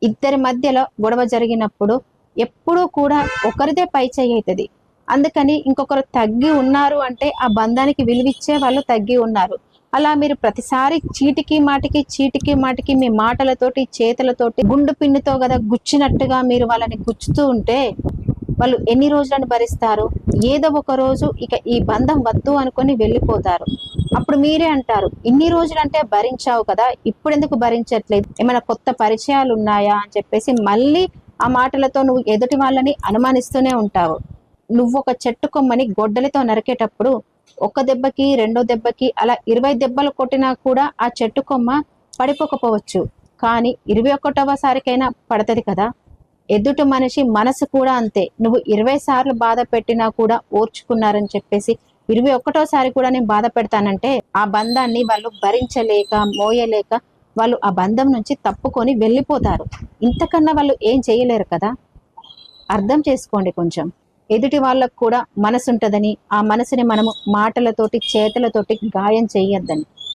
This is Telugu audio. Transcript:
ఇద్దరి మధ్యలో గొడవ జరిగినప్పుడు ఎప్పుడూ కూడా ఒకరిదే పై చేయి అవుతుంది. అందుకని ఇంకొకరు తగ్గి ఉన్నారు అంటే ఆ బంధానికి విలువిచ్చే వాళ్ళు తగ్గి ఉన్నారు. అలా మీరు ప్రతిసారి చీటికి మాటికి మీ మాటలతోటి చేతులతోటి గుండు పిన్నుతో కదా గుచ్చినట్టుగా మీరు వాళ్ళని గుచ్చుతూ ఉంటే వాళ్ళు ఎన్ని రోజులను భరిస్తారు? ఏదో ఒక రోజు ఇక ఈ బంధం వద్దు అనుకొని వెళ్ళిపోతారు. అప్పుడు మీరే అంటారు, ఇన్ని రోజులంటే భరించావు కదా, ఇప్పుడు ఎందుకు భరించట్లేదు, ఏమైనా కొత్త పరిచయాలు ఉన్నాయా అని చెప్పేసి మళ్ళీ ఆ మాటలతో నువ్వు ఎదుటి వాళ్ళని అనుమానిస్తూనే ఉంటావు. నువ్వు ఒక చెట్టు కొమ్మని గొడ్డలితో నరికేటప్పుడు ఒక దెబ్బకి రెండో దెబ్బకి అలా 20 దెబ్బలు కొట్టినా కూడా ఆ చెట్టు కొమ్మ పడిపోకపోవచ్చు, కానీ 21వ సారికైనా పడుతుంది కదా. ఎదుటి మనిషి మనసు కూడా అంతే. నువ్వు 20 సార్లు బాధ పెట్టినా కూడా ఓర్చుకున్నారని చెప్పేసి 21వ సారి కూడా నేను బాధ పెడతానంటే ఆ బంధాన్ని వాళ్ళు భరించలేక మోయలేక వాళ్ళు ఆ బంధం నుంచి తప్పుకొని వెళ్ళిపోతారు. ఇంతకన్నా వాళ్ళు ఏం చేయలేరు కదా. అర్థం చేసుకోండి కొంచెం. ఎదుటి వాళ్ళకు కూడా మనసు ఉంటుందని, ఆ మనసుని మనము మాటలతోటి చేతులతోటి గాయం చేయొద్దని.